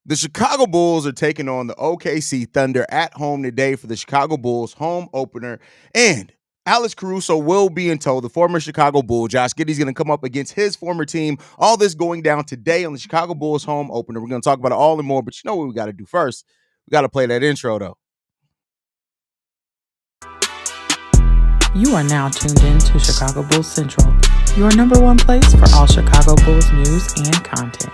The Chicago Bulls are taking on the OKC Thunder at home today for the Chicago Bulls home opener. And Alex Caruso will be in tow. The former Chicago Bull, Josh Giddey's going to come up against his former team. All this going down today on the Chicago Bulls home opener. We're going to talk about it all and more, but you know what we got to do first? We got to play that intro, though. You are now tuned in to Chicago Bulls Central, your number one place for all Chicago Bulls news and content.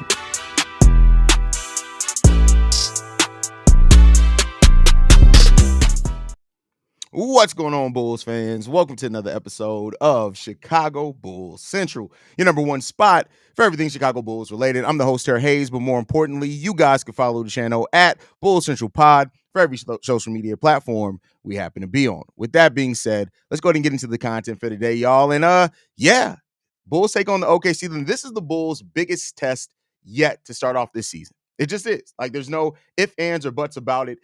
What's going on, Bulls fans? Welcome to another episode of Chicago Bulls Central, your number one spot for everything Chicago Bulls related. I'm the host, Terry Hayes, but more importantly, you guys can follow the channel at Bulls Central Pod for every social media platform we happen to be on. With that being said, let's go ahead and get into the content for today, y'all. And Bulls take on the OKC. Then this is the Bulls' biggest test yet to start off this season. It just is. Like, there's no ifs, ands, or buts about it.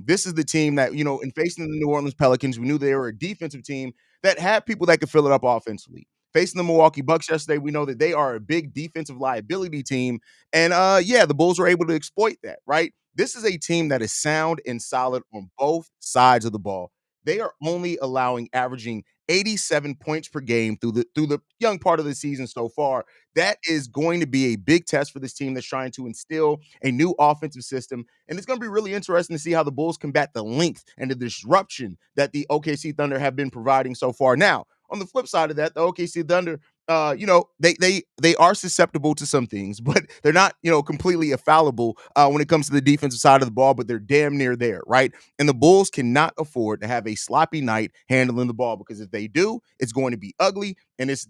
This is the team that, in facing the New Orleans Pelicans, we knew they were a defensive team that had people that could fill it up offensively. Facing the Milwaukee Bucks yesterday, we know that they are a big defensive liability team. And the Bulls were able to exploit that, right? This is a team that is sound and solid on both sides of the ball. They are only averaging 87 points per game through the young part of the season so far. That is going to be a big test for this team that's trying to instill a new offensive system. And it's going to be really interesting to see how the Bulls combat the length and the disruption that the OKC Thunder have been providing so far. Now, on the flip side of that, the OKC Thunder, they are susceptible to some things, but they're not, completely infallible when it comes to the defensive side of the ball, but they're damn near there, right? And the Bulls cannot afford to have a sloppy night handling the ball, because if they do, it's going to be ugly, and it's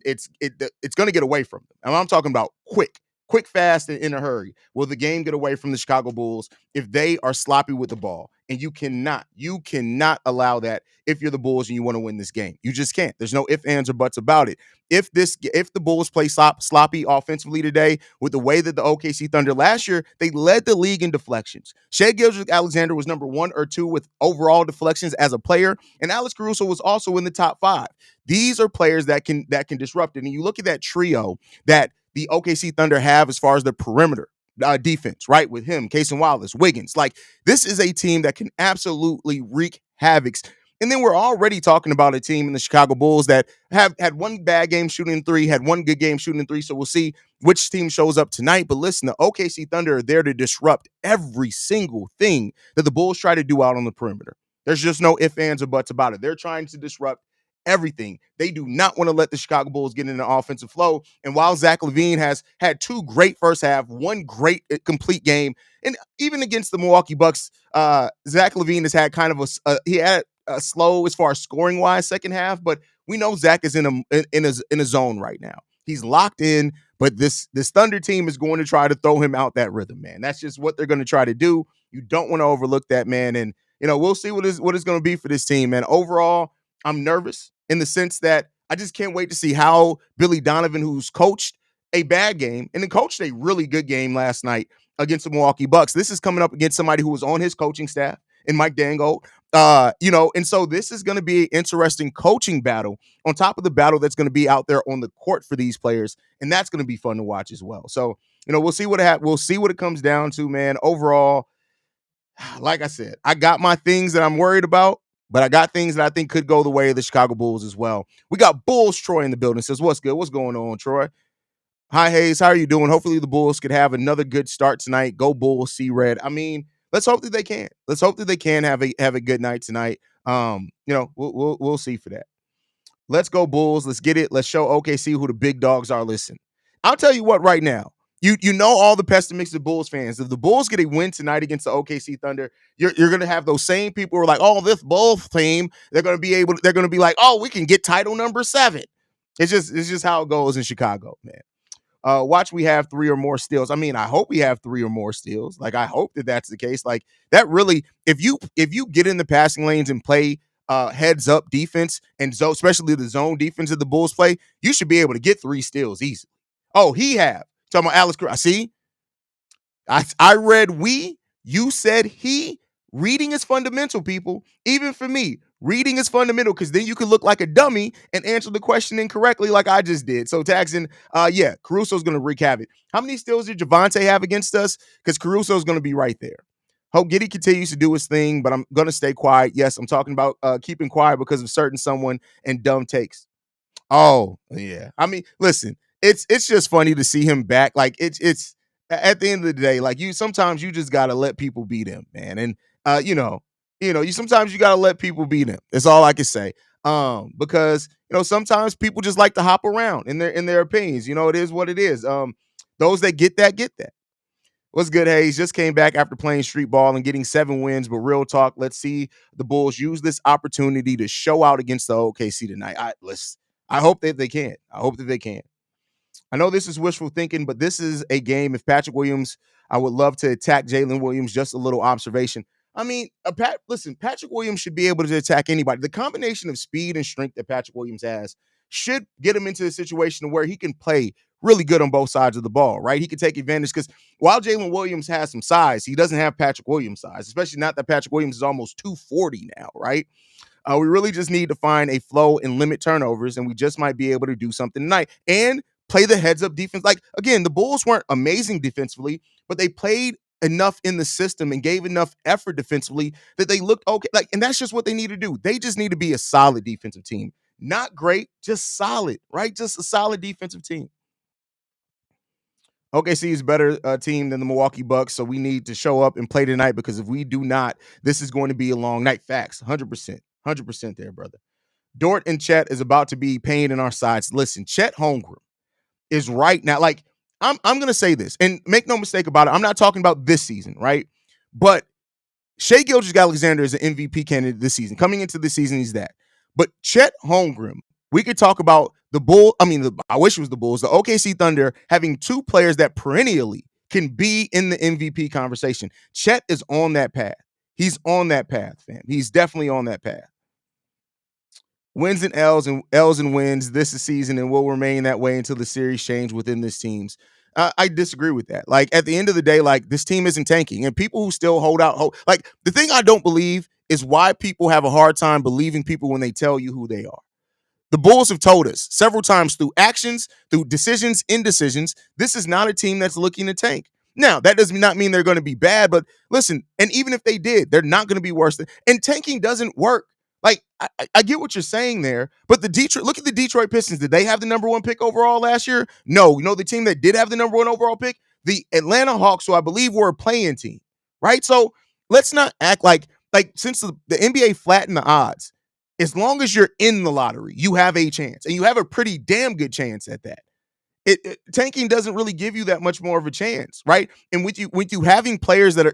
going to get away from them. And I'm talking about quick, fast, and in a hurry. Will the game get away from the Chicago Bulls if they are sloppy with the ball? And you cannot allow that if you're the Bulls and you want to win this game. You just can't. There's no ifs, ands, or buts about it. If the Bulls play sloppy offensively today, with the way that the OKC Thunder last year, they led the league in deflections. Shai Gilgeous-Alexander was number 1 or 2 with overall deflections as a player, and Alex Caruso was also in the top 5. These are players that can disrupt it. And you look at that trio that the OKC Thunder have as far as the perimeter defense, right? With him, Cason Wallace, Wiggins. Like, this is a team that can absolutely wreak havoc. And then we're already talking about a team in the Chicago Bulls that have had one bad game shooting 3, had one good game shooting 3. So we'll see which team shows up tonight. But listen, the OKC Thunder are there to disrupt every single thing that the Bulls try to do out on the perimeter. There's just no ifs, ands, or buts about it. They're trying to disrupt everything. They do not want to let the Chicago Bulls get in the offensive flow. And while Zach LaVine has had 2 great first half, 1 great complete game, and even against the Milwaukee Bucks, Zach LaVine has had kind of a slow as far as scoring wise second half, but we know Zach is in a zone right now. He's locked in, but this Thunder team is going to try to throw him out that rhythm, man. That's just what they're going to try to do. You don't want to overlook that, man. And we'll see what it's going to be for this team, man. Overall, I'm nervous in the sense that I just can't wait to see how Billy Donovan, who's coached a bad game and then coached a really good game last night against the Milwaukee Bucks. This is coming up against somebody who was on his coaching staff in Mike Dango. And so this is going to be an interesting coaching battle on top of the battle that's going to be out there on the court for these players. And that's going to be fun to watch as well. So, we'll see what it comes down to, man. Overall, like I said, I got my things that I'm worried about, but I got things that I think could go the way of the Chicago Bulls as well. We got Bulls Troy in the building. Says, what's good? What's going on, Troy? Hi, Hayes. How are you doing? Hopefully the Bulls could have another good start tonight. Go Bulls, see red. I mean, let's hope that they can. Let's hope that they can have a good night tonight. We'll see for that. Let's go Bulls. Let's get it. Let's show OKC who the big dogs are. Listen, I'll tell you what right now. You know all the pessimistic Bulls fans. If the Bulls get a win tonight against the OKC Thunder, you're going to have those same people who are like, oh, this Bulls team, they're going to be like, oh, we can get title number 7. It's just how it goes in Chicago, man. Watch, we have 3 or more steals. I mean, I hope we have 3 or more steals. Like, I hope that that's the case. Like, that really, if you get in the passing lanes and play heads up defense, and so especially the zone defense that the Bulls play, you should be able to get 3 steals easily. Oh, he have. Talking about Alex Caruso. See, I read we. You said he. Reading is fundamental, people. Even for me, Reading is fundamental because then you can look like a dummy and answer the question incorrectly like I just did. So Taxon, yeah, Caruso's going to wreak havoc. How many steals did Javante have against us? Because Caruso's going to be right there. Hope Giddey continues to do his thing, but I'm going to stay quiet. Yes, I'm talking about keeping quiet because of certain someone and dumb takes. Oh, yeah. I mean, listen, it's just funny to see him back. Like it's at the end of the day, like you sometimes you just gotta let people be them, man. And you sometimes you gotta let people be them. That's all I can say. Because sometimes people just like to hop around in their opinions. It is what it is. Those that get that get that. What's good, Hayes? Just came back after playing street ball and getting 7 wins, but real talk, let's see the Bulls use this opportunity to show out against the OKC tonight. I hope that they can. I hope that they can. I know this is wishful thinking, but this is a game. If Patrick Williams, I would love to attack Jalen Williams. Just a little observation. I mean, listen, Patrick Williams should be able to attack anybody. The combination of speed and strength that Patrick Williams has should get him into a situation where he can play really good on both sides of the ball, right? He can take advantage because while Jalen Williams has some size, he doesn't have Patrick Williams size, especially not that Patrick Williams is almost 240 now, right? We really just need to find a flow and limit turnovers, and we just might be able to do something tonight and play the heads up defense. Like, again, the Bulls weren't amazing defensively, but they played enough in the system and gave enough effort defensively that they looked okay. Like, and that's just what they need to do. They just need to be a solid defensive team. Not great, just solid, right? Just a solid defensive team. OKC is a better team than the Milwaukee Bucks, so we need to show up and play tonight because if we do not, this is going to be a long night. Facts, 100%. 100% there, brother. Dort and Chet is about to be pain in our sides. Listen, Chet Holmgren is right now. Like, I'm going to say this, and make no mistake about it. I'm not talking about this season, right? But Shai Gilgeous-Alexander is an MVP candidate this season. Coming into this season, he's that. But Chet Holmgren, we could talk about I wish it was the Bulls, the OKC Thunder having 2 players that perennially can be in the MVP conversation. Chet is on that path. He's on that path, fam. He's definitely on that path. Wins and L's and wins this season and will remain that way until the series change within this teams. I disagree with that. Like, at the end of the day, like, this team isn't tanking, and people who still hold out hope. Like, the thing I don't believe is why people have a hard time believing people when they tell you who they are. The Bulls have told us several times through actions, through decisions, indecisions, this is not a team that's looking to tank. Now, that does not mean they're going to be bad, but listen, and even if they did, they're not going to be worse. And tanking doesn't work. Like, I get what you're saying there, but look at the Detroit Pistons. Did they have the number 1 pick overall last year? No. The team that did have the number 1 overall pick? The Atlanta Hawks, who I believe were a play-in team, right? So let's not act like since the NBA flattened the odds, as long as you're in the lottery, you have a chance, and you have a pretty damn good chance at that. Tanking doesn't really give you that much more of a chance, right? And with you having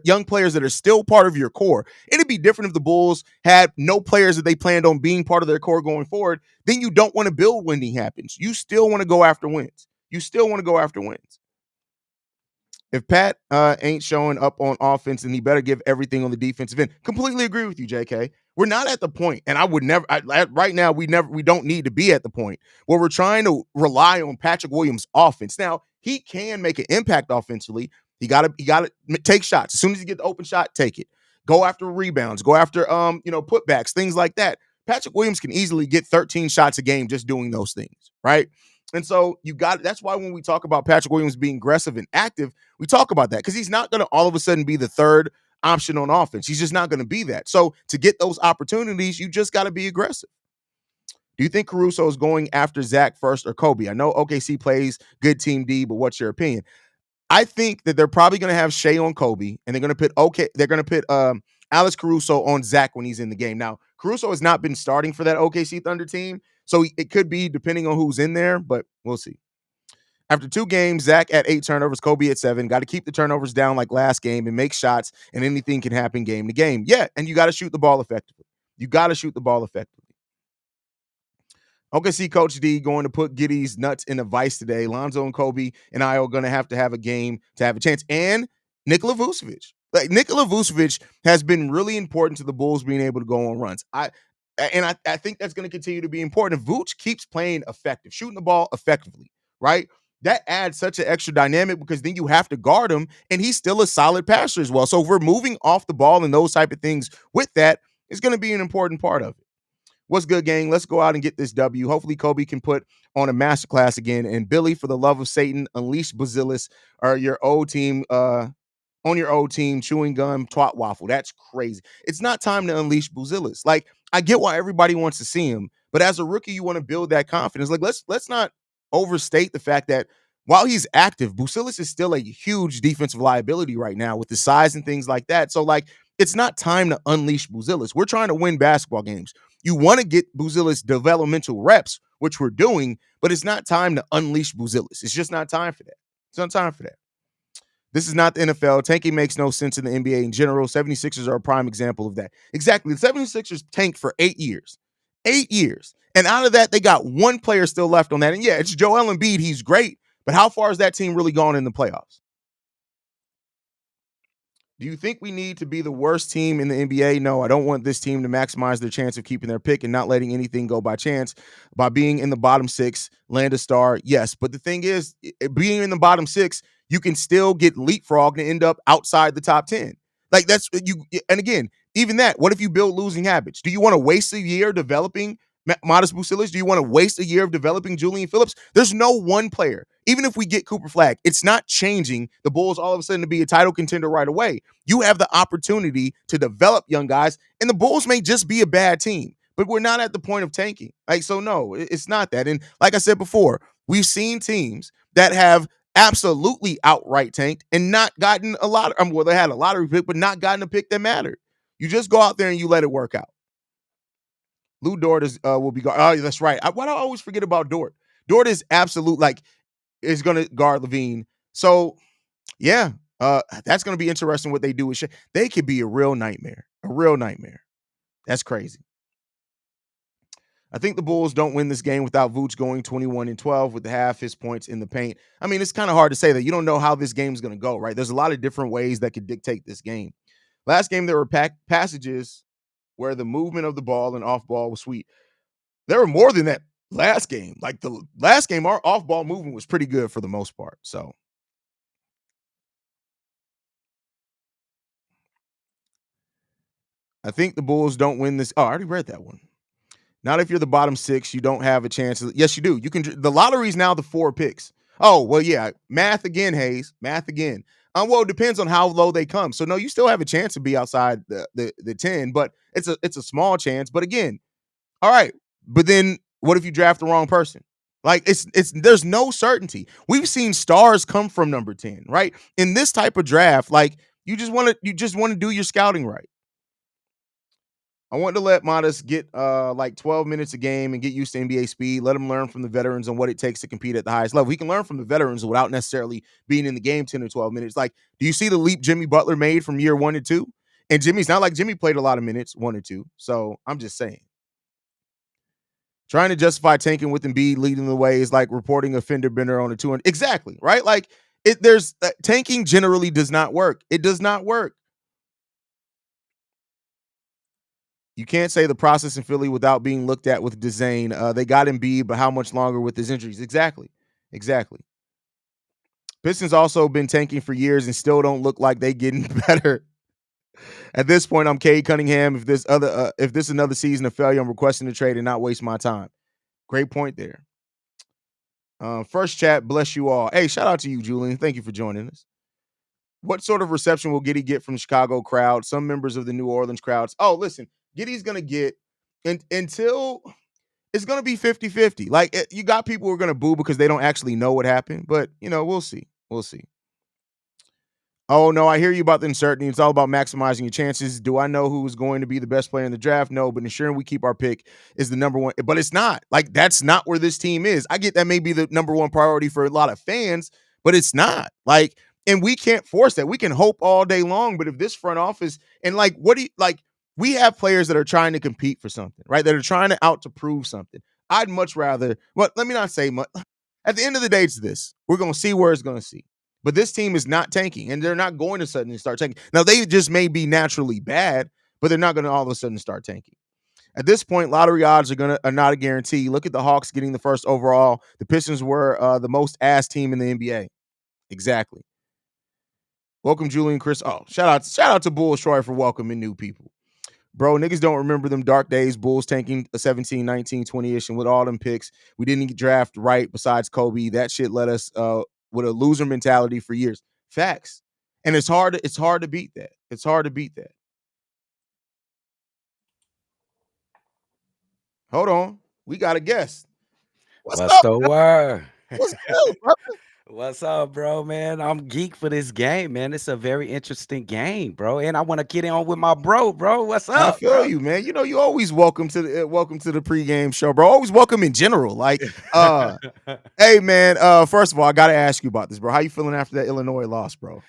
young players that are still part of your core, it'd be different if the Bulls had no players that they planned on being part of their core going forward. Then you don't want to build when it happens. You still want to go after wins. If Pat ain't showing up on offense, then he better give everything on the defensive end. Completely agree with you, JK. We're not at the point, and I would never. Right now, we don't need to be at the point where we're trying to rely on Patrick Williams' offense. Now, he can make an impact offensively. He got to take shots as soon as you get the open shot. Take it. Go after rebounds. Go after putbacks, things like that. Patrick Williams can easily get 13 shots a game just doing those things, right? And so that's why when we talk about Patrick Williams being aggressive and active, we talk about that because he's not going to all of a sudden be the third option on offense. He's just not going to be that. So to get those opportunities, you just got to be aggressive. Do you think Caruso is going after Zach first or Kobe? I know OKC plays good team D, but what's your opinion? I think that they're probably going to have Shai on Kobe, and they're going to put Alex Caruso on Zach when he's in the game. Now, Caruso has not been starting for that OKC Thunder team, so it could be depending on who's in there, but we'll see. After 2 games, Zach at 8 turnovers, Kobe at 7. Got to keep the turnovers down like last game and make shots, and anything can happen game to game. Yeah, and you got to shoot the ball effectively. OKC Coach D going to put Giddey's nuts in a vice today. Lonzo and Kobe and I are going to have a game to have a chance. And Nikola Vucevic. Like, Nikola Vucevic has been really important to the Bulls being able to go on runs. I think that's going to continue to be important. If Vooch keeps playing effective, shooting the ball effectively, right? That adds such an extra dynamic because then you have to guard him, and he's still a solid passer as well. So if we're moving off the ball and those type of things with that, it's going to be an important part of it. What's good, gang? Let's go out and get this W. Hopefully, Kobe can put on a masterclass again. And Billy, for the love of Satan, unleash Basilis or your old team. On your old team, chewing gum, twat waffle. That's crazy. It's not time to unleash Buzelis. Like, I get why everybody wants to see him, but as a rookie, you want to build that confidence. Like, let's not overstate the fact that while he's active, Buzelis is still a huge defensive liability right now with the size and things like that. So, like, it's not time to unleash Buzelis. We're trying to win basketball games. You want to get Buzelis developmental reps, which we're doing, but it's not time to unleash Buzelis. It's just not time for that. It's not time for that. This is not the NFL. Tanking makes no sense in the NBA in general. 76ers are a prime example of that. Exactly. The 76ers tanked for 8 years. 8 years. And out of that, they got one player still left on that. And yeah, it's Joel Embiid. He's great. But how far has that team really gone in the playoffs? Do you think we need to be the worst team in the NBA? No, I don't want this team to maximize their chance of keeping their pick and not letting anything go by chance. By being in the bottom six, land a star, yes. But the thing is, being in the bottom six, you can still get leapfrogged and end up outside the top 10. Like that's you. And again, even that, what if you build losing habits? Do you want to waste a year developing Modest Bucelis? Do you want to waste a year of developing Julian Phillips? There's no one player. Even if we get Cooper Flagg, it's not changing the Bulls all of a sudden to be a title contender right away. You have the opportunity to develop young guys, and the Bulls may just be a bad team, but we're not at the point of tanking. Like, so no, it's not that. And like I said before, we've seen teams that have absolutely outright tanked and not gotten a lot of, well, they had a lottery pick, but not gotten a pick that mattered. You just go out there and you let it work out. Lou Dort will be guard. Oh, that's right. Why do I always forget about Dort? Dort is absolute, like, is going to guard Levine. So, yeah, that's going to be interesting what they do with Shea. They could be a real nightmare. A real nightmare. That's crazy. I think the Bulls don't win this game without Vooch going 21-12 with half his points in the paint. I mean, it's kind of hard to say that. You don't know how this game's going to go, right? There's a lot of different ways that could dictate this game. Last game, there were passages where the movement of the ball and off ball was sweet. There were more than that last game. Like the last game, our off ball movement was pretty good for the most part. So I think the Bulls don't win this. Oh, I already read that one. Not if you're the bottom six, you don't have a chance. Yes, you do. You can. The lottery is now the 4 picks. Oh, well, yeah. Math again, Hayes. Math again. Well, it depends on how low they come. So no, you still have a chance to be outside the 10, but it's a small chance. But again, all right. But then what if you draft the wrong person? Like it's there's no certainty. We've seen stars come from number 10, right? In this type of draft, like you just want to do your scouting right. I want to let Modest get like 12 minutes a game and get used to NBA speed. Let him learn from the veterans on what it takes to compete at the highest level. He can learn from the veterans without necessarily being in the game 10 or 12 minutes. Like, do you see the leap Jimmy Butler made from year 1 to 2? And Jimmy's not like Jimmy played a lot of minutes, 1 or 2. So I'm just saying. Trying to justify tanking with Embiid leading the way is like reporting a fender bender on a 200. Exactly, right? Like there's tanking generally does not work. It does not work. You can't say the process in Philly without being looked at with disdain. They got Embiid, but how much longer with his injuries? Exactly. Pistons also been tanking for years and still don't look like they getting better. At this point, I'm Cade Cunningham. If this another season of failure, I'm requesting a trade and not waste my time. Great point there. First chat, bless you all. Hey, shout out to you, Julian. Thank you for joining us. What sort of reception will Giddey get from the Chicago crowd? Some members of the New Orleans crowds. Oh, listen, Giddey's going to get until it's going to be 50-50. Like you got people who are going to boo because they don't actually know what happened, but we'll see. We'll see. Oh, no, I hear you about the uncertainty. It's all about maximizing your chances. Do I know who's going to be the best player in the draft? No, but ensuring we keep our pick is the number one. But it's not. Like, that's not where this team is. I get that may be the number one priority for a lot of fans, but it's not. Like, and we can't force that. We can hope all day long, but if this front office, and like, what do you, like, we have players that are trying to compete for something, right? That are trying to out to prove something. I'd much rather, well, let me not say much. At the end of the day, it's this. We're going to see where it's going to see. But this team is not tanking, and they're not going to suddenly start tanking. Now, they just may be naturally bad, but they're not going to all of a sudden start tanking. At this point, lottery odds are not a guarantee. Look at the Hawks getting the first overall. The Pistons were the most ass team in the NBA. Exactly. Welcome, Julian, Chris. Oh, shout out to Bulls Troy for welcoming new people. Bro, niggas don't remember them dark days, Bulls tanking a 17, 19, 20-ish, and with all them picks, we didn't draft right besides Kobe. That shit let us with a loser mentality for years. Facts. And it's hard to beat that. It's hard to beat that. Hold on. We got a guest. What's What's up? the word? What's good, bro? What's up, bro, man? I'm geek for this game, man. It's a very interesting game, bro. And I want to get in on with my bro. What's I up, feel bro? you, man. You know, you always welcome to the pregame show, bro. Always welcome in general. Like, hey, man. First of all, I gotta ask you about this, bro. How you feeling after that Illinois loss, bro?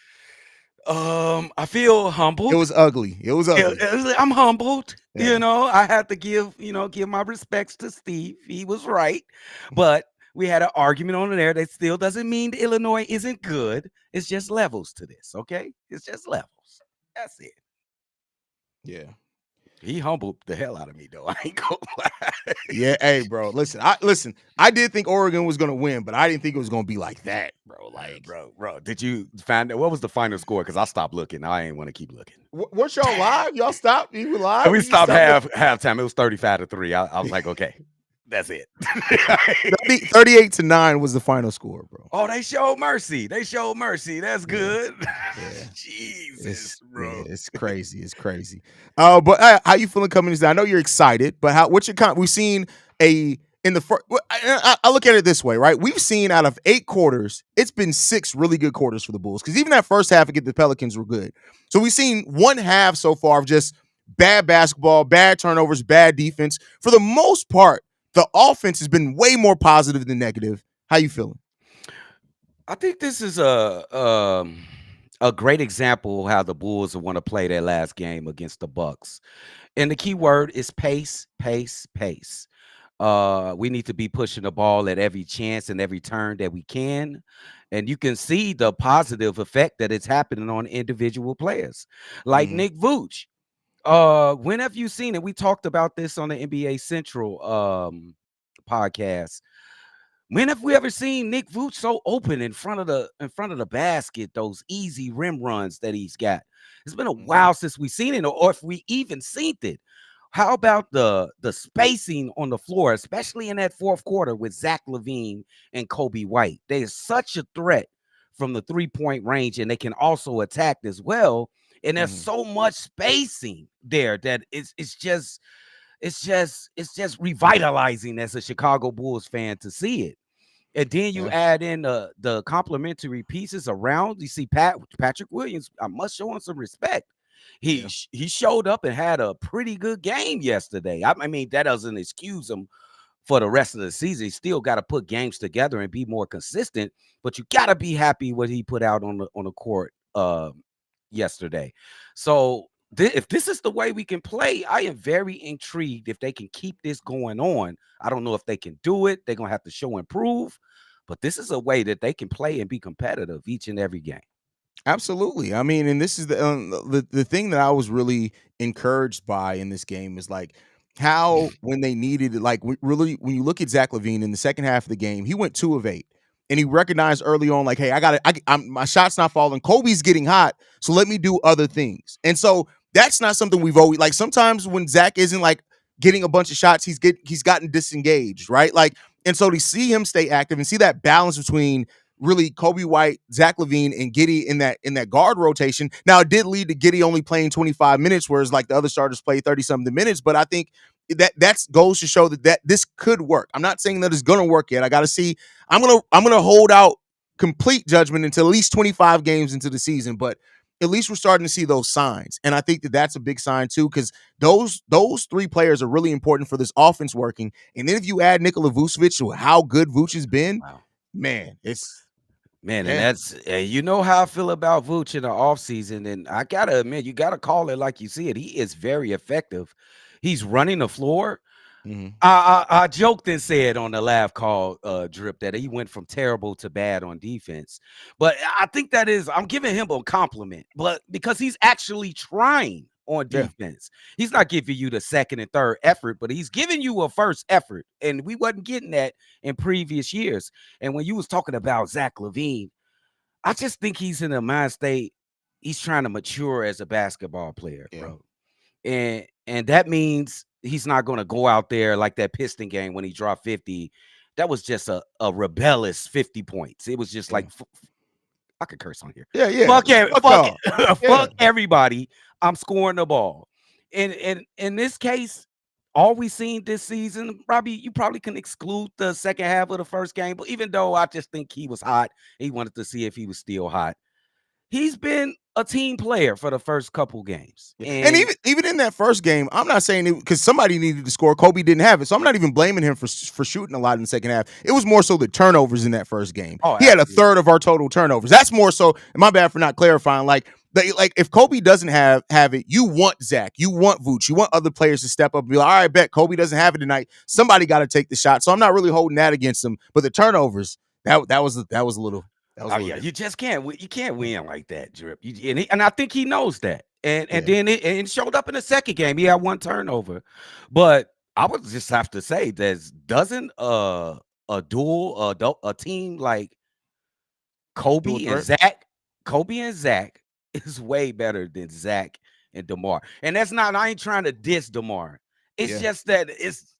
I feel It humbled. was ugly. It was ugly. I'm humbled. Yeah. I had to give my respects to Steve. He was right, but we had an argument on there. That still doesn't mean Illinois isn't good. It's just levels to this, okay? It's just levels. That's it. Yeah. He humbled the hell out of me, though. I ain't gonna lie. Yeah. Hey, bro. Listen. I did think Oregon was gonna win, but I didn't think it was gonna be like that, bro. Like, Bro, did you find out what was the final score? Because I stopped looking. I ain't want to keep looking. weren't y'all live? Y'all stopped? You were live? We You stopped stopped halftime. It was 35-3. I was like, okay, that's it. 38-9 was the final score, bro. Oh, they showed mercy. That's good. Yeah. Jesus, bro. It's crazy. It's crazy. But how you feeling coming into that? I know you're excited, but what's your we've seen in the first. I look at it this way, right? We've seen out of 8 quarters, it's been 6 really good quarters for the Bulls. Because even that first half against the Pelicans were good. So we've seen one half so far of just bad basketball, bad turnovers, bad defense. For the most part, the offense has been way more positive than negative. How you feeling? I think this is a great example of how the Bulls want to play their last game against the Bucks. And the key word is pace, pace, pace. We need to be pushing the ball at every chance and every turn that we can. And you can see the positive effect that it's happening on individual players. Like Nick Vooch. When have you seen it? We talked about this on the NBA Central podcast. When have we ever seen Nick Vooch so open in front of the basket, those easy rim runs that he's got? It's been a while since we've seen it, or if we even seen it. How about the spacing on the floor, especially in that fourth quarter with Zach LaVine and Kobe White? They're such a threat from the 3-point range, and they can also attack as well. And there's so much spacing there that it's just revitalizing as a Chicago Bulls fan to see it. And then you add in the complementary pieces around. You see Patrick Williams. I must show him some respect. He showed up and had a pretty good game yesterday. I mean, that doesn't excuse him for the rest of the season. He still got to put games together and be more consistent. But you got to be happy what he put out on the court yesterday. So if this is the way we can play, I am very intrigued if they can keep this going on. I don't know if they can do it. They're going to have to show improve. But this is a way that they can play and be competitive each and every game. Absolutely. I mean, and this is the thing that I was really encouraged by in this game is like how when they needed it, like really when you look at Zach LaVine in the second half of the game, he went 2 of 8. And he recognized early on, like, hey, my shot's not falling. Kobe's getting hot, so let me do other things. And so that's not something we've always like. Sometimes when Zach isn't like getting a bunch of shots, he's gotten disengaged, right? Like, and so to see him stay active and see that balance between really Kobe White, Zach LaVine, and Giddey in that guard rotation. Now it did lead to Giddey only playing 25 minutes, whereas like the other starters play 30-something minutes. But I think that goes to show that this could work. I'm not saying that it's gonna work yet. I gotta see. I'm gonna hold out complete judgment until at least 25 games into the season, but at least we're starting to see those signs. And I think that's a big sign too, because those 3 players are really important for this offense working. And then if you add Nikola Vucevic to how good Vooch has been, man, and that's you know how I feel about Vooch in the offseason. And I gotta admit, you gotta call it like you see it. He is very effective. He's running the floor. I joked and said on the laugh call drip that he went from terrible to bad on defense. But I think I'm giving him a compliment, but because he's actually trying on defense. He's not giving you the second and third effort, but he's giving you a first effort. And we wasn't getting that in previous years. And when you was talking about Zach LaVine, I just think he's in a mind state. He's trying to mature as a basketball player, bro. And And that means he's not going to go out there like that Piston game when he dropped 50. That was just a rebellious 50 points. It was just Yeah. like, I could curse on here. Yeah. Fuck it, Fuck fuck it, y'all. Yeah. fuck everybody. I'm scoring the ball. And in this case, all we seen this season, probably you probably can exclude the second half of the first game. But even though I just think he was hot, he wanted to see if he was still hot. He's been a team player for the first couple games. Yeah. And And even in that first game, I'm not saying it because somebody needed to score. Kobe didn't have it, so I'm not even blaming him for shooting a lot in the second half. It was more so the turnovers in that first game. oh, He had a absolutely. third of our total turnovers. That's more so. And my bad for not clarifying. Like if Kobe doesn't have it, you want Zach, you want Vooch, you want other players to step up and be like, all right, bet Kobe doesn't have it tonight. Somebody got to take the shot. So I'm not really holding that against him. But the turnovers, that was a little Oh yeah, different. you just can't. You can't win like that, Drip. And I think he knows that. And Yeah. then it showed up in the second game. He had one turnover, but I would just have to say that doesn't a team like Dual Kobe and threat. Zach, Kobe and Zach is way better than Zach and DeMar. And that's not. I ain't trying to diss DeMar. It's Yeah. just that it's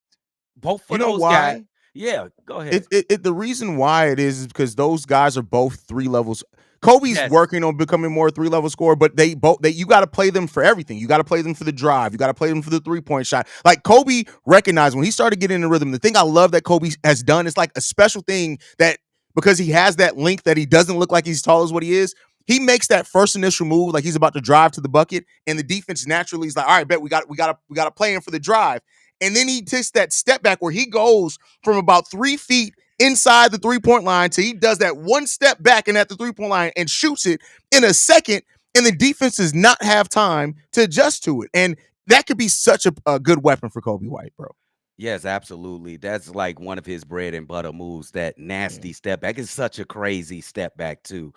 both You for know those guys. why? Yeah, go ahead. The reason why it is because those guys are both 3 levels. Kobe's Yes. working on becoming more 3 level scorer, but they you got to play them for everything. You got to play them for the drive. You got to play them for the 3-point shot. Like Kobe recognized when he started getting in the rhythm. The thing I love that Kobe has done is like a special thing that because he has that length that he doesn't look like he's tall as what he is. He makes that first initial move like he's about to drive to the bucket, and the defense naturally is like, all right, bet we got to play him for the drive. And then he takes that step back where he goes from about 3 feet inside the 3-point line till he does that one step back and at the 3-point line and shoots it in a second. And the defense does not have time to adjust to it. And that could be such a good weapon for Kobe White, bro. Yes, absolutely. That's like one of his bread and butter moves. That Yeah. nasty step back is such a crazy step back too.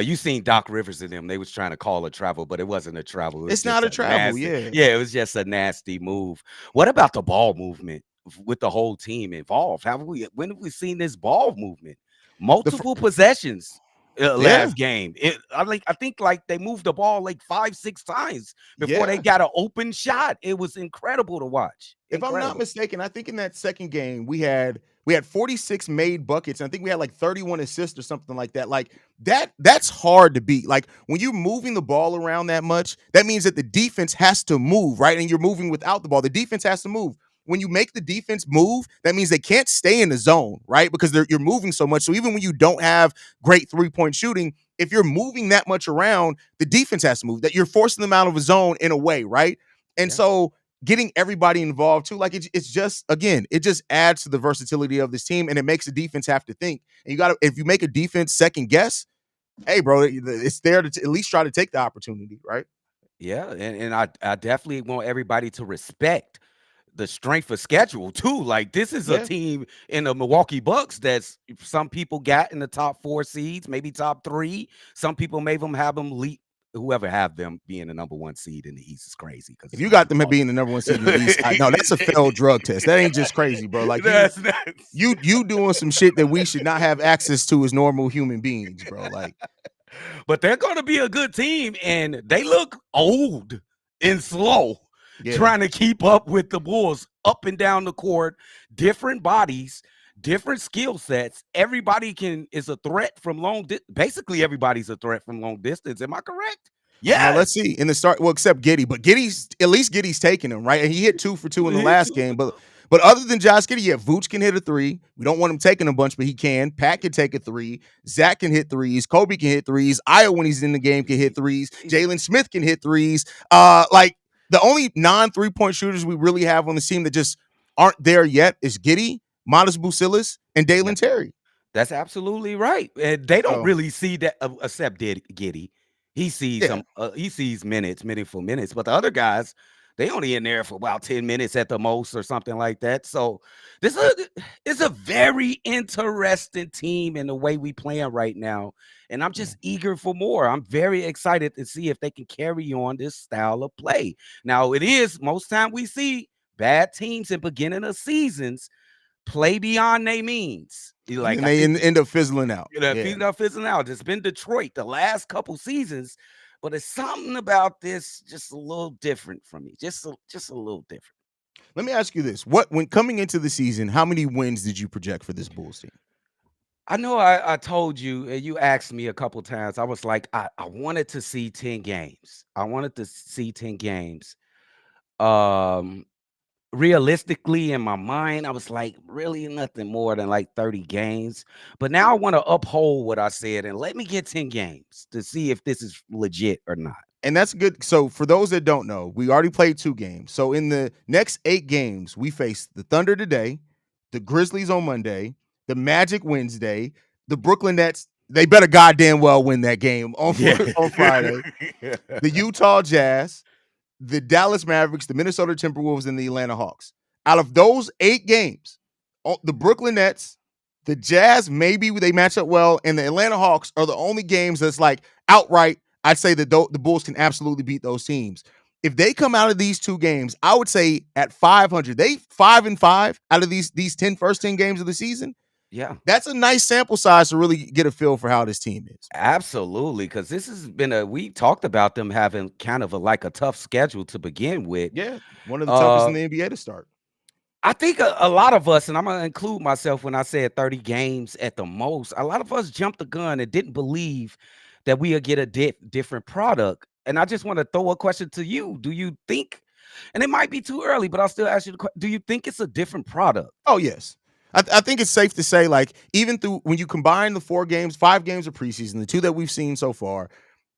You seen Doc Rivers and them? They was trying to call a travel, but it wasn't a travel. It was It's just not a a travel, nasty. yeah. Yeah, it was just a nasty move. What about the ball movement with the whole team involved? Have we? When have we seen this ball movement? The Multiple possessions. yeah, Last game, I think like they moved the ball like 5, 6 times before they yeah. got an open shot. It was incredible to watch. If I'm not Incredible. mistaken, I think in that second game we had 46 made buckets. And I think we had like 31 assists or something like that. Like that's hard to beat. Like when you're moving the ball around that much, that means that the defense has to move, right? And you're moving without the ball. The defense has to move. When you make the defense move, that means they can't stay in the zone, right? Because you're moving so much. So even when you don't have great 3-point shooting, if you're moving that much around, the defense has to move. That you're forcing them out of a zone in a way, right? And Yeah. so getting everybody involved too, like it's just again, it just adds to the versatility of this team, and it makes the defense have to think. And you got to if you make a defense second guess, hey, bro, it's there to at least try to take the opportunity, right? Yeah, and I definitely want everybody to respect the strength of schedule too. Like this is a Yeah. team in the Milwaukee Bucks that's some people got in the top 4 seeds, maybe top 3. Some people may even have them lead. Whoever have them being the number 1 seed in the East is crazy because If it's you gonna be got them being the number one seed in the East, no, that's a hard. failed drug test. That ain't just crazy, bro. Like you, That's nuts. you doing some shit that we should not have access to as normal human beings, bro. Like, But they're going to be a good team, and they look old and slow yeah. trying to keep up with the Bulls up and down the court, different bodies, different skill sets. Everybody is a threat from basically everybody's a threat from long distance. Am I correct? Let's Yes. see in the start. Well, except Giddy, but Giddy's taking him right, and he hit 2 for 2 in the Hit last two game. for But two. but other than Josh Giddy, yeah, Vooch can hit a 3. We don't want him taking a bunch, but he can. Pat can take a 3. Zach can hit 3s. Kobe can hit 3s. Io, when he's in the game, can hit 3s. Jalen Smith can hit 3s. Like the only non 3-point shooters we really have on the team that just aren't there yet is Giddy, Modest Bucilis, and Yeah, Dalen Terry. that's absolutely right. And they don't So really see that except Giddy. He sees yeah, some. He sees meaningful minutes, but the other guys, they only in there for about 10 minutes at the most, or something like that. So this is a very interesting team in the way we playing right now, and I'm yeah. just eager for more. I'm very excited to see if they can carry on this style of play. Now, it is most time we see bad teams in beginning of seasons play beyond their means. And Like then I they think end up fizzling out. you know, if Yeah. he's not fizzling out, it's been Detroit the last couple seasons. but it's something about this just a little different from me. Just a little different. Let me ask you this: What when coming into the season, how many wins did you project for this Bulls team? I know I told you, and you asked me a couple times. I was like, I wanted to see 10 games. I wanted to see 10 games. Um, Realistically, in my mind, I was like, really nothing more than like 30 games. But now I want to uphold what I said and let me get 10 games to see if this is legit or not. And that's good. So for those that don't know, we already played 2 games. So in the next 8 games, we face the Thunder today, the Grizzlies on Monday, the Magic Wednesday, the Brooklyn Nets. They better goddamn well win that game on Yeah. on Friday. The Utah Jazz, the Dallas Mavericks, the Minnesota Timberwolves, and the Atlanta Hawks. Out of those 8 games, the Brooklyn Nets, the Jazz, maybe they match up well, and the Atlanta Hawks are the only games that's like outright. I'd say that the Bulls can absolutely beat those teams. If they come out of these 2 games, I would say at 500, they 5-5 out of these first 10 games of the season. Yeah. That's a nice sample size to really get a feel for how this team is. Absolutely, because this has been we talked about them having kind of like a tough schedule to begin with. Yeah, one of the toughest in Uh, the NBA to start. I think a lot of us, and I'm gonna include myself when I said 30 games at the most. A lot of us jumped the gun and didn't believe that we would get a different product. And I just want to throw a question to you: do you think? And it might be too early, but I'll still ask you the question: do you think it's a different product? Oh, yes. I think it's safe to say, like, even through when you combine the 4 games, 5 games of preseason, the 2 that we've seen so far,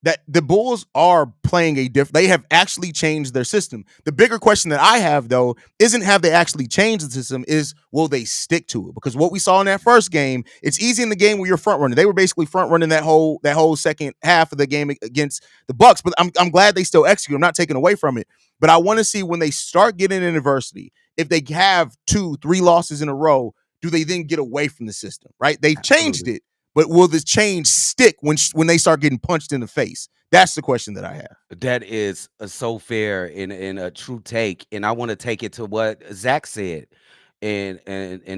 that the Bulls are playing a different. They have actually changed their system. The bigger question that I have, though, isn't have they actually changed the system, is will they stick to it? Because what we saw in that first game, it's easy in the game where you're front running. They were basically front running that whole second half of the game against the Bucks. But I'm glad they still execute. I'm not taking away from it. But I want to see when they start getting in adversity, if they have 2-3 losses in a row, do they then get away from the system? Right? They've changed Absolutely. it. But will this change stick when they start getting punched in the face? That's the question that I have. That is so fair and a true take, and I want to take it to what Zach said, and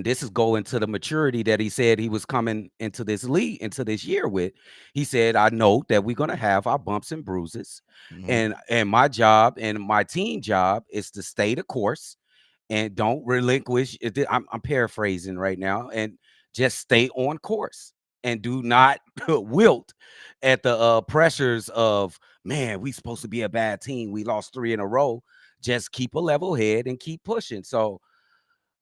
this is going to the maturity that he said he was coming into this league into this year with. He said, "I know that we're gonna have our bumps and bruises, Mhm. and my job and my team job is to stay the course and don't relinquish." I'm paraphrasing right now, and just stay on course and do not wilt at the pressures of, man, we supposed to be a bad team. We lost 3 in a row. Just keep a level head and keep pushing. So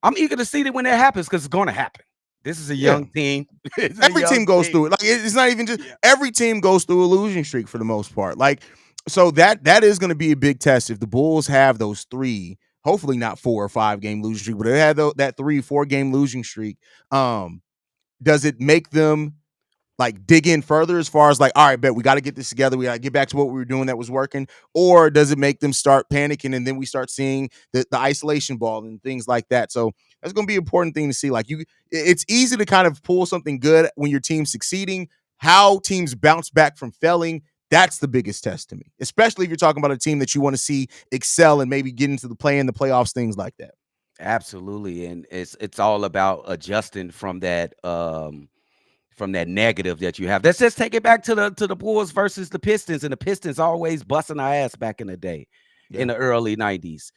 I'm eager to see that when that happens because it's going to happen. This is a Yeah. young team. It's a Every young team goes team. through it. Like it's not even just Yeah. every team goes through a losing streak for the most part. Like so that is going to be a big test if the Bulls have those 3, hopefully not 4 or 5 game losing streak, but they had that 3-4 game losing streak. Does it make them like dig in further as far as like, all right, bet we got to get this together. We got to get back to what we were doing that was working. Or does it make them start panicking and then we start seeing the isolation ball and things like that? So that's going to be an important thing to see. Like it's easy to kind of pull something good when your team's succeeding. How teams bounce back from failing, that's the biggest test to me, especially if you're talking about a team that you want to see excel and maybe get into the play in the playoffs, things like that. Absolutely. And it's all about adjusting from that negative that you have. Let's just take it back to the Bulls versus the Pistons, and the Pistons always busting our ass back in the day, in Yeah. the early 90s.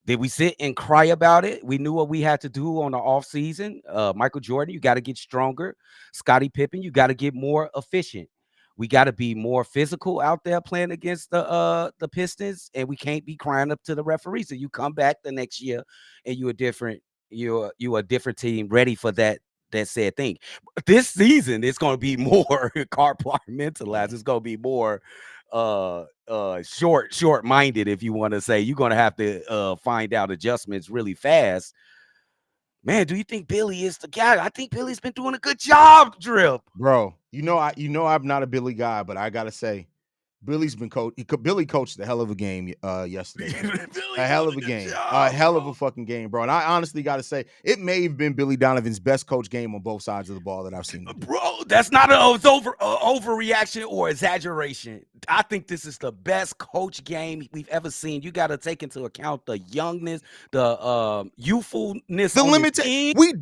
Did we sit and cry about it? We knew what we had to do on the off season. Michael Jordan, you got to get stronger. Scottie Pippen, you got to get more efficient. We got to be more physical out there playing against the Pistons, and we can't be crying up to the referee. So you come back the next year, and you a different team ready for that said thing. This season, it's going to be more compartmentalized. It's going to be more short-minded, if you want to say. You're going to have to find out adjustments really fast. Man, do you think Billy is the guy? I think Billy's been doing a good job, Drip. Bro, I'm not a Billy guy, but I gotta say, Billy's been Billy coached a hell of a game yesterday, man. Billy's A hell doing of a good game. A job, hell of bro. a fucking game, bro. And I honestly got to say, it may have been Billy Donovan's best coach game on both sides of the ball that I've seen him do. Bro, that's not an overreaction or exaggeration. I think this is the best coach game we've ever seen. You got to take into account the youngness, the youthfulness The on this limited team. we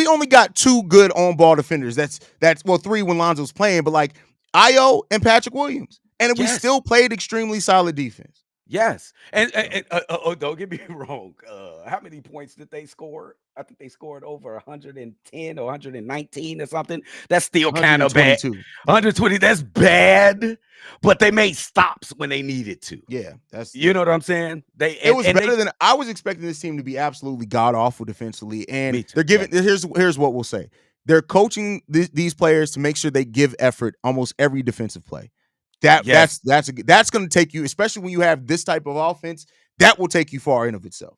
only got 2 good on ball defenders. That's well 3 when Lonzo's playing, but like Io and Patrick Williams. And we Yes. still played extremely solid defense. Yes, and, So, don't get me wrong. How many points did they score? I think they scored over 110 or 119 or something. That's still kind of bad. 122. 120. That's bad, but they made stops when they needed to. Yeah, that's You yeah. know what I'm saying? They It was and they. better than I was expecting this team to be absolutely god awful defensively. And Me too. they're giving here's what we'll say. They're coaching these players to make sure they give effort almost every defensive play. Yes, That's going to take you, especially when you have this type of offense, that will take you far in of itself.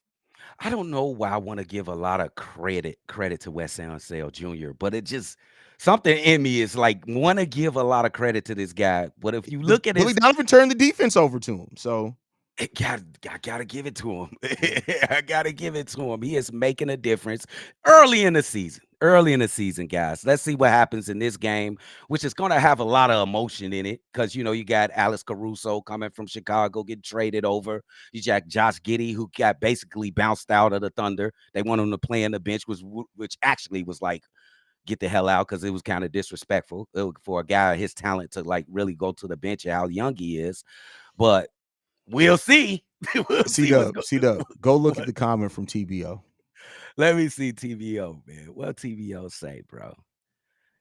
I don't know why I want to give a lot of credit to Wes Unseld Jr., but it just something in me is like want to give a lot of credit to this guy. But if you But look at Willie his Donovan turned the defense over to him. So I gotta give it to him. yeah. I gotta give it to him. He is making a difference early in the season. Early in the season, guys. Let's see what happens in this game, which is going to have a lot of emotion in it because you got Alex Caruso coming from Chicago, getting traded over. You got Josh Giddey, who got basically bounced out of the Thunder. They want him to play on the bench, which actually was like get the hell out because it was kind of disrespectful for a guy of his talent to like really go to the bench and how young he is. But we'll see. We'll see what's going C-Dub, go look at what the comment from TBO. let me see TVO, man. What TVO say, bro?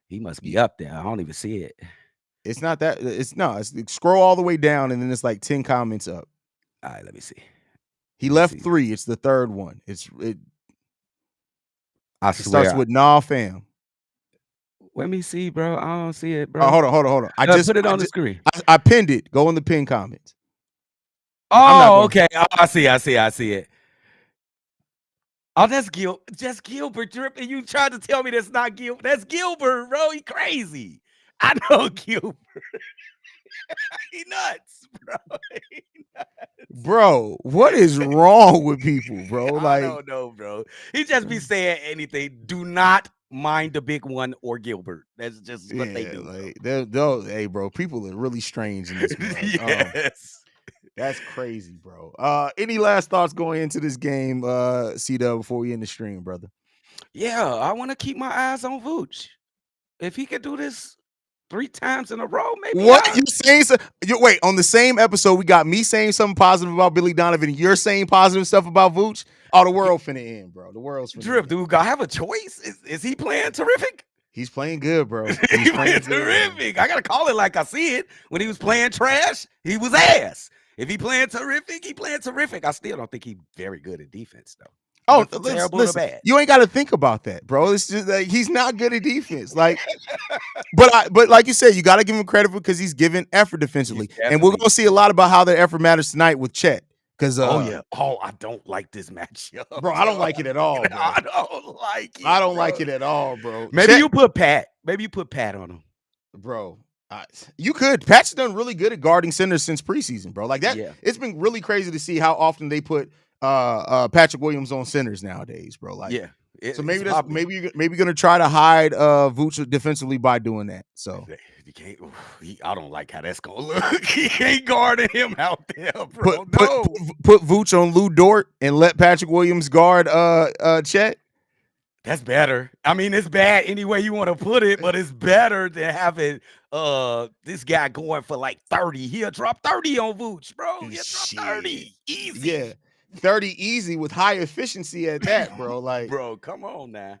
He must be up there. I don't even see it. It's not that. It's scroll all the way down, and then it's like 10 comments up. All right, let me see. He Let me left see. 3. It's the third one. I It starts swear. with "Nah, fam." Let me see, bro. I don't see it, Oh, bro. hold on. Put it on the screen. I pinned it. Go in the pin comments. I'm not Oh, going. okay. Oh, I see it. Oh, that's just Gilbert dripping. You tried to tell me that's not Gilbert. That's Gilbert, bro. He crazy. I know Gilbert. He nuts, bro. He nuts. Bro, what is wrong with people, bro? I Like, don't know, bro. He just be saying anything. Do not mind the big one or Gilbert. That's just what they yeah, do, like they'll hey, bro, people are really strange in this bro. mug. Yes. That's crazy, bro. Any last thoughts going into this game, C-Dub, before we end the stream, brother? Yeah, I want to keep my eyes on Vooch. If he could do this 3 times in a row, maybe What you saying? Wait, on the same episode, we got me saying something positive about Billy Donovan. And you're saying positive stuff about Vooch. Oh, the world finna end, bro. The world's finna Drip, end. dude, I have a choice. Is he playing terrific? He's playing good, bro. He He's playing playing good. terrific. I gotta call it like I see it. When he was playing trash, he was ass. If he playing terrific, he playing terrific. I still don't think he's very good at defense, though. He Oh, went from terrible to listen. bad. You ain't got to think about that, bro. It's just like he's not good at defense. Like, but like you said, you got to give him credit because he's giving effort defensively, and we're gonna see a lot about how the effort matters tonight with Chet. Because oh yeah, I don't like this matchup, bro. I don't like it at all, bro. I don't like it. I don't bro. like it at all, bro. Maybe Chet, you put Pat. Maybe you put Pat on him, bro. You could. Pat's done really good at guarding centers since preseason, bro. Like that. Yeah. It's been really crazy to see how often they put Patrick Williams on centers nowadays, bro. Like, yeah. So maybe you're gonna try to hide Vooch defensively by doing that. So you can't. I don't like how that's gonna look. He ain't guarding him out there, bro. Put Vooch on Lou Dort and let Patrick Williams guard Chet. That's better. I mean, it's bad any way you want to put it, but it's better than having this guy going for like 30. He'll drop 30 on Vooch, bro. He'll drop 30 easy. Yeah, 30 easy with high efficiency at that, bro. Like, bro, come on now.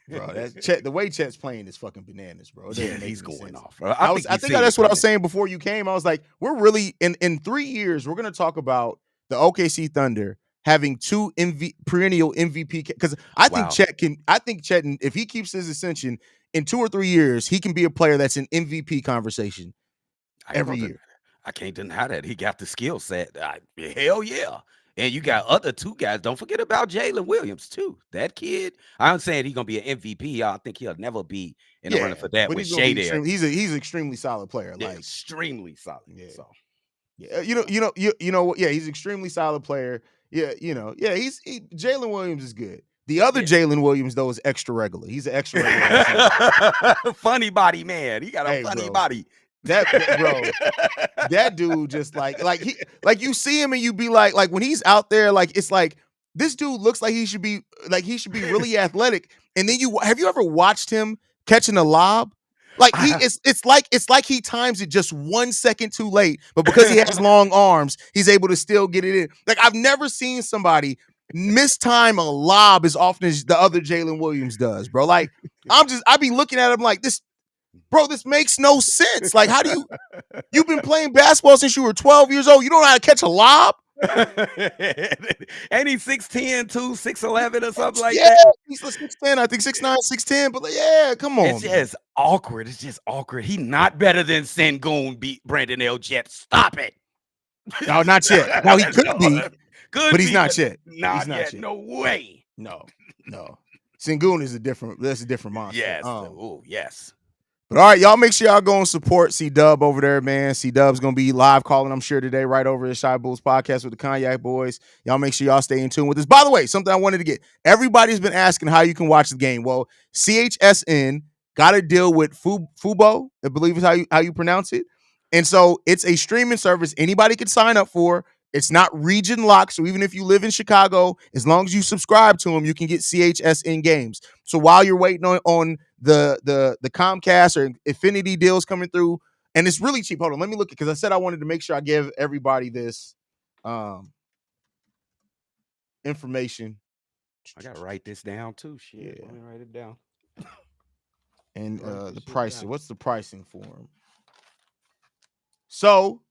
Bro, that's Chet. The way Chet's playing is fucking bananas, bro. Yeah, he's going sense. off. Bro. I think that's what I was saying before you came. I was like, we're really in 3 years, we're gonna talk about the OKC Thunder having 2 perennial MVP because I think Chet can. I think Chet, if he keeps his ascension in 2 or 3 years, he can be a player that's in MVP conversation every year. I can't deny that he got the skill set. Hell yeah. And you got other 2 guys. Don't forget about Jalen Williams, too. That kid, I'm saying he's going to be an MVP. I think he'll never be in the running for that with Shea there. He's an extremely solid player. Yeah, like extremely solid. Yeah. So. Yeah, yeah, he's an extremely solid player. Yeah, Jalen Williams is good. The other Jalen Williams, though, is extra regular. He's an extra regular. Funny body, man. He got a funny body. That dude just like you see him and you be like when he's out there, like it's like this dude looks like he should be really athletic. And then have you ever watched him catching a lob? Like it's like he times it just 1 second too late, but because he has long arms, he's able to still get it in. Like I've never seen somebody mistime a lob as often as the other Jalen Williams does, bro. Like I be looking at him like this, bro. This makes no sense. Like how do you've been playing basketball since you were 12 years old? You don't know how to catch a lob? Ain't he 6'10", too, 6'11" or something like Yeah, that? he's 6'10", I think 6'9", 6'10", but like, yeah, come on. It's just awkward. It's just awkward. He not better than Sengun beat Brandon L. Jet. Stop it. No, not yet. Now he could be, but he's not yet. Not yet. No way. No. Sengun is that's a different monster. Yes. Yes. But all right, y'all make sure y'all go and support C-Dub over there, man. C-Dub's going to be live calling, I'm sure, today right over at Shy Bulls podcast with the Cognac Boys. Y'all make sure y'all stay in tune with us. By the way, something I wanted to get. Everybody's been asking how you can watch the game. Well, CHSN got a deal with Fubo, I believe is how you pronounce it. And so it's a streaming service anybody can sign up for. It's not region locked. So even if you live in Chicago, as long as you subscribe to them, you can get CHSN games. So while you're waiting on the Comcast or Infinity deals coming through, and it's really cheap. Hold on, let me look because I said I wanted to make sure I give everybody this information. I gotta write this down too. Shit, yeah. Let me write it down. And the pricing. What's the pricing for them? So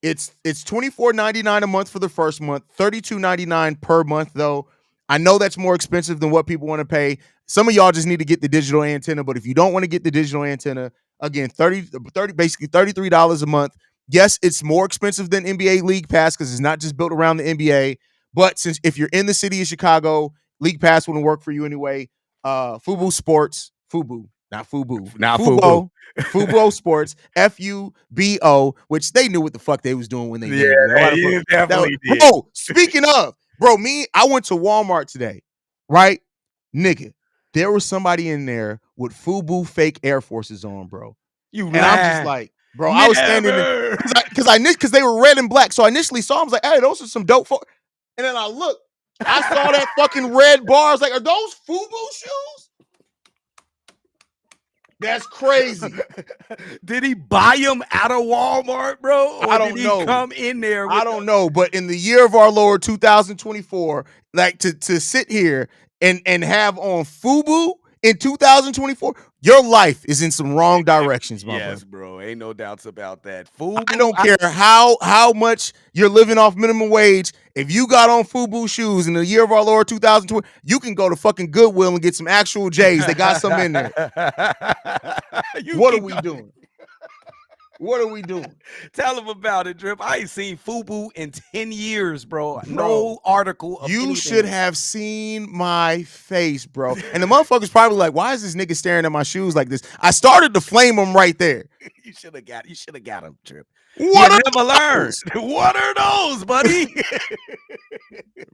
it's $24.99 a month for the first month, $32.99 per month though. I know that's more expensive than what people want to pay. Some of y'all just need to get the digital antenna, but if you don't want to get the digital antenna, again, basically $33 a month. Yes, it's more expensive than NBA League Pass because it's not just built around the NBA. But since if you're in the city of Chicago, League Pass wouldn't work for you anyway. Fubo Sports, Fubo, not Fubu, Not Fubo, Fubo Sports, FUBO, which they knew what the fuck they was doing when they did it. Definitely did. Oh, speaking of, bro, I went to Walmart today, right? Nigga, there was somebody in there with Fubu fake Air Forces on, bro. You and I'm just like, bro, I was standing there because they were red and black. So I initially saw them, I was like, hey, those are some dope. And then I looked, I saw that fucking red bar. I was like, are those Fubu shoes? That's crazy. Did he buy them out of Walmart, bro? Or I don't did know. He come in there? I don't know. But in the year of our Lord 2024, like to sit here and have on Fubu in 2024, your life is in some wrong directions, my yes, brother. Bro. Ain't no doubts about that. Fubu, I don't care how much you're living off minimum wage. If you got on Fubu shoes in the year of our Lord 2020, you can go to fucking Goodwill and get some actual J's. They got some in there. What are we doing? What are we doing? Tell them about it, Drip. I ain't seen Fubu in 10 years, bro. No article of You anything. should have seen my face, bro. And the motherfucker's probably like, why is this nigga staring at my shoes like this? I started to flame him right there. You should have got him, Drip. What you never learned. What are those, buddy?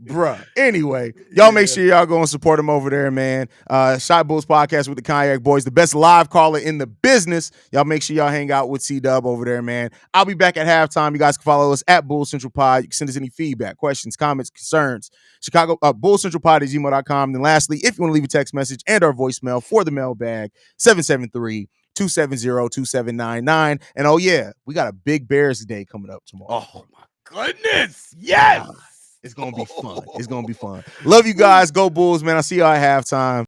Bruh. Anyway, y'all make sure y'all go and support him over there, man. Shy Bulls podcast with the Cognac Boys, the best live caller in the business. Y'all make sure y'all hang out with C-Dub over there, man. I'll be back at halftime. You guys can follow us at Bulls Central Pod. You can send us any feedback, questions, comments, concerns. Chicago bullcentralpod@gmail.com. Then lastly, if you want to leave a text message and our voicemail for the mailbag, 773-270-2799. And oh yeah, we got a big Bears Day coming up tomorrow. Oh my goodness. Yes. It's gonna be fun. It's gonna be fun. Love you guys. Go Bulls, man. I'll see y'all at halftime.